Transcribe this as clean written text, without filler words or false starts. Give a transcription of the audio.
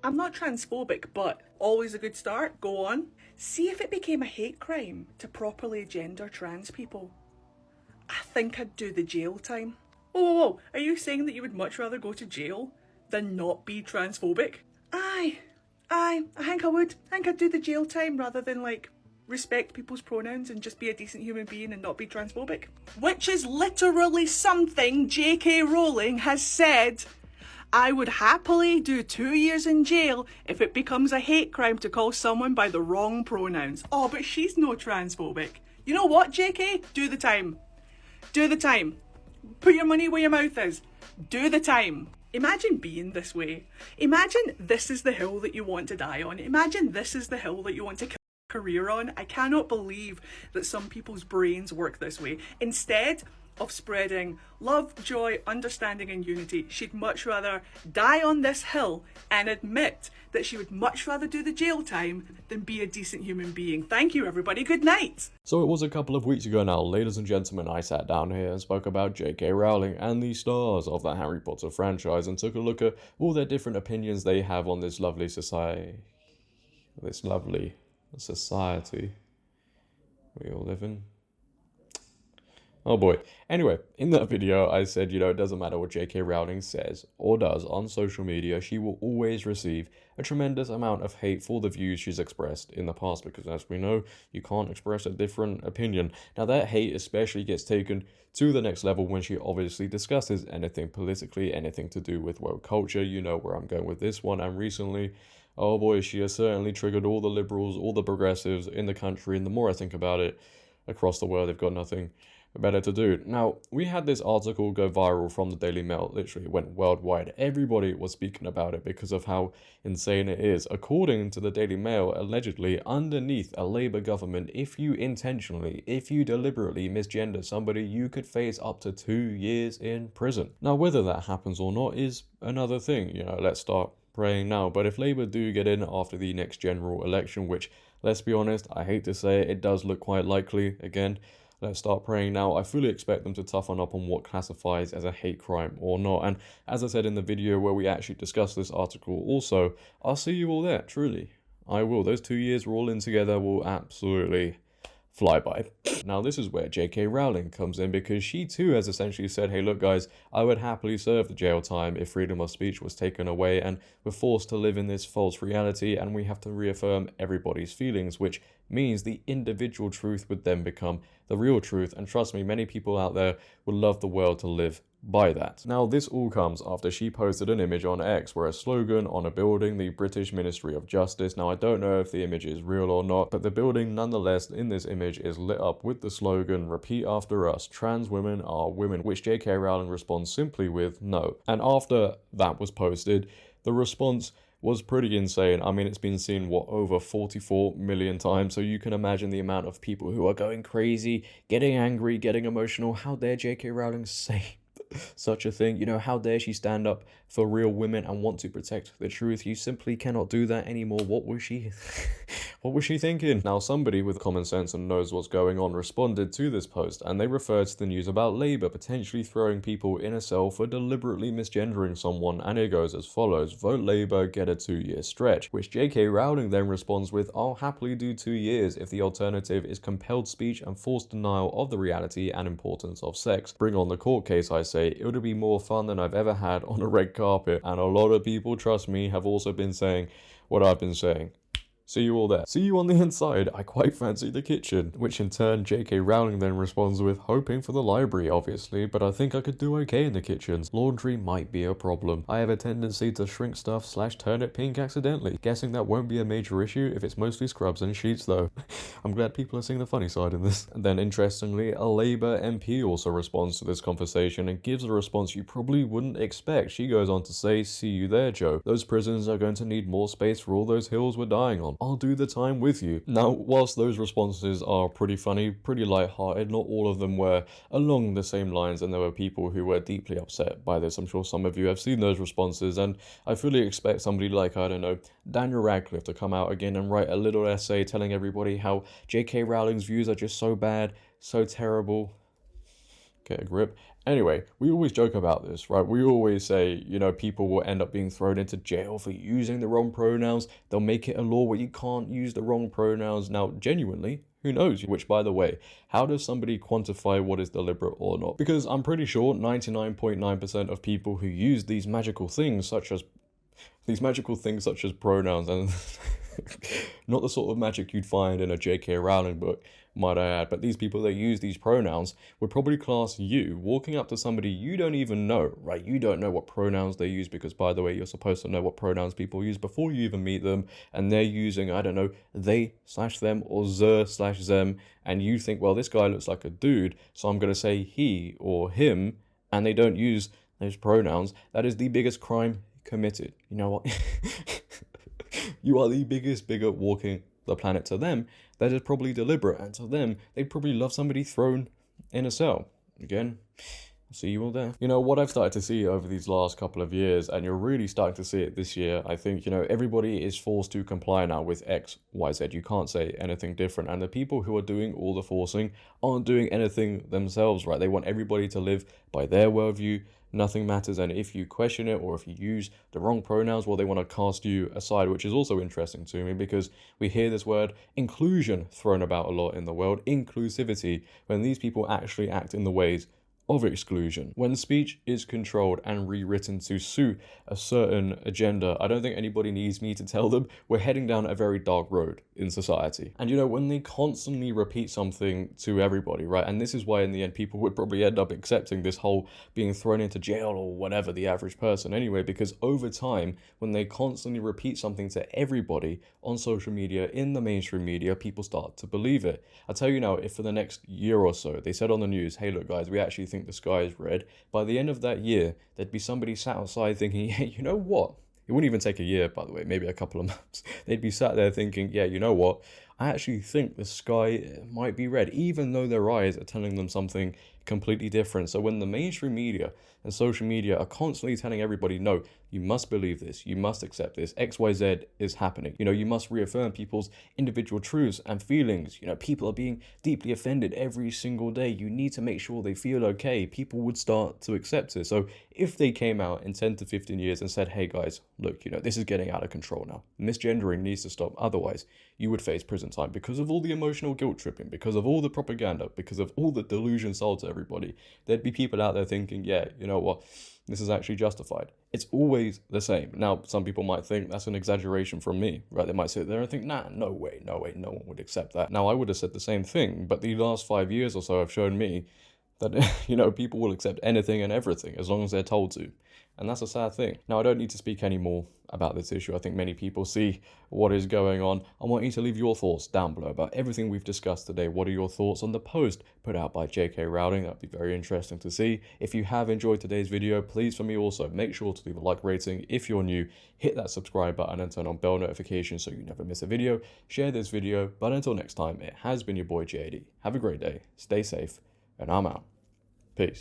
I'm not transphobic, but always a good start. Go on. See if it became a hate crime to properly gender trans people. I think I'd do the jail time. Whoa, are you saying that you would much rather go to jail than not be transphobic? Aye, I think I would. I think I'd do the jail time rather than like respect people's pronouns and just be a decent human being and not be transphobic. Which is literally something JK Rowling has said. I would happily do 2 years in jail if it becomes a hate crime to call someone by the wrong pronouns. Oh, but she's no transphobic. You know what, JK? Do the time. Do the time. Put your money where your mouth is. Do the time. Imagine being this way. Imagine this is the hill that you want to die on. Imagine this is the hill that you want to career on. I cannot believe that some people's brains work this way. Instead of spreading love, joy, understanding and unity, she'd much rather die on this hill and admit that she would much rather do the jail time than be a decent human being. Thank you everybody, good night! So it was a couple of weeks ago now, ladies and gentlemen, I sat down here and spoke about JK Rowling and the stars of the Harry Potter franchise and took a look at all their different opinions they have on this lovely society we all live in. Oh boy. Anyway, in that video I said, it doesn't matter what JK Rowling says or does on social media, she will always receive a tremendous amount of hate for the views she's expressed in the past, because as we know, you can't express a different opinion. Now that hate especially gets taken to the next level when she obviously discusses anything politically, anything to do with woke culture. You know where I'm going with this one. And recently, oh boy, she has certainly triggered all the liberals, all the progressives in the country, and the more I think about it, across the world, they've got nothing better to do. Now, we had this article go viral from the Daily Mail, literally went worldwide. Everybody was speaking about it because of how insane it is. According to the Daily Mail, allegedly, underneath a Labour government, if you deliberately misgender somebody, you could face up to 2 years in prison. Now, whether that happens or not is another thing, let's start praying now. But if Labour do get in after the next general election, which, let's be honest, I hate to say it, it does look quite likely, again, let's start praying now. I fully expect them to toughen up on what classifies as a hate crime or not. And as I said in the video where we actually discussed this article also, I'll see you all there, truly. I will. Those 2 years we're all in together will absolutely fly by. Now this is where JK Rowling comes in, because she too has essentially said, hey look guys, I would happily serve the jail time if freedom of speech was taken away and we're forced to live in this false reality and we have to reaffirm everybody's feelings, which means the individual truth would then become the real truth. And trust me, many people out there would love the world to live by that. Now this all comes after she posted an image on X where a slogan on a building, the British Ministry of Justice. Now I don't know if the image is real or not, but the building nonetheless in this image is lit up with the slogan, repeat after us, trans women are women, which JK Rowling responds simply with no. And after that was posted, the response was pretty insane. I mean, it's been seen, over 44 million times, so you can imagine the amount of people who are going crazy, getting angry, getting emotional. How dare JK Rowling say such a thing? How dare she stand up for real women and want to protect the truth? You simply cannot do that anymore. What was she thinking? Now, somebody with common sense and knows what's going on responded to this post, and they referred to the news about Labour potentially throwing people in a cell for deliberately misgendering someone, and it goes as follows: vote Labour, get a 2-year stretch, which JK Rowling then responds with, I'll happily do 2 years if the alternative is compelled speech and forced denial of the reality and importance of sex. Bring on the court case, I say. It would be more fun than I've ever had on a red carpet. And a lot of people, trust me, have also been saying what I've been saying. See you all there. See you on the inside. I quite fancy the kitchen. Which in turn, JK Rowling then responds with, hoping for the library, obviously, but I think I could do okay in the kitchens. Laundry might be a problem. I have a tendency to shrink stuff / turn it pink accidentally. Guessing that won't be a major issue if it's mostly scrubs and sheets though. I'm glad people are seeing the funny side in this. And then interestingly, a Labour MP also responds to this conversation and gives a response you probably wouldn't expect. She goes on to say, see you there, Joe. Those prisons are going to need more space for all those hills we're dying on. I'll do the time with you. Now, whilst those responses are pretty funny, pretty light-hearted, not all of them were along the same lines, and there were people who were deeply upset by this. I'm sure some of you have seen those responses, and I fully expect somebody like, I don't know, Daniel Radcliffe to come out again and write a little essay telling everybody how JK Rowling's views are just so bad, so terrible. Get a grip. Anyway, we always joke about this, right? We always say, you know, people will end up being thrown into jail for using the wrong pronouns. They'll make it a law where you can't use the wrong pronouns. Now, genuinely, who knows? Which, by the way, how does somebody quantify what is deliberate or not? Because I'm pretty sure 99.9% of people who use these magical things such as pronouns, and not the sort of magic you'd find in a JK Rowling book, might I add, but these people that use these pronouns would probably class you walking up to somebody you don't even know, right? You don't know what pronouns they use, because, by the way, you're supposed to know what pronouns people use before you even meet them, and they're using, I don't know, they/them or ze/them, and you think, well, this guy looks like a dude, so I'm going to say he or him, and they don't use those pronouns. That is the biggest crime committed. You know what? You are the biggest bigot walking the planet. To them, that is probably deliberate, and to them, they'd probably love somebody thrown in a cell. Again, I'll see you all there. You know, what I've started to see over these last couple of years, and you're really starting to see it this year, I think, you know, everybody is forced to comply now with X, Y, Z. You can't say anything different. And the people who are doing all the forcing aren't doing anything themselves, right? They want everybody to live by their worldview. Nothing matters, and if you question it or if you use the wrong pronouns, well, they want to cast you aside, which is also interesting to me, because we hear this word inclusion thrown about a lot in the world, inclusivity, when these people actually act in the ways of exclusion. When speech is controlled and rewritten to suit a certain agenda, I don't think anybody needs me to tell them we're heading down a very dark road in society. And you know, when they constantly repeat something to everybody, right? And this is why in the end people would probably end up accepting this whole being thrown into jail or whatever, the average person anyway, because over time, when they constantly repeat something to everybody on social media, in the mainstream media, people start to believe it. I tell you now, if for the next year or so, they said on the news, hey, look guys, we actually think the sky is red, by the end of that year, there'd be somebody sat outside thinking, yeah, you know what? It wouldn't even take a year, by the way, maybe a couple of months. They'd be sat there thinking, yeah, you know what? I actually think the sky might be red, even though their eyes are telling them something completely different. So when the mainstream media and social media are constantly telling everybody, no, you must believe this, you must accept this, XYZ is happening. You know, you must reaffirm people's individual truths and feelings. You know, people are being deeply offended every single day. You need to make sure they feel okay. People would start to accept it. So if they came out in 10 to 15 years and said, hey guys, look, you know, this is getting out of control now. Misgendering needs to stop. Otherwise, you would face prison time because of all the emotional guilt tripping, because of all the propaganda, because of all the delusion sold to everybody. There'd be people out there thinking, yeah, you know what, this is actually justified. It's always the same. Now, some people might think that's an exaggeration from me, right? They might sit there and think, nah, no way, no one would accept that. Now, I would have said the same thing, but the last 5 years or so have shown me that, you know, people will accept anything and everything as long as they're told to. And that's a sad thing. Now, I don't need to speak any more about this issue. I think many people see what is going on. I want you to leave your thoughts down below about everything we've discussed today. What are your thoughts on the post put out by JK Rowling? That'd be very interesting to see. If you have enjoyed today's video, please for me also make sure to leave a like rating. If you're new, hit that subscribe button and turn on bell notifications so you never miss a video. Share this video. But until next time, it has been your boy JD. Have a great day. Stay safe. And I'm out. Peace.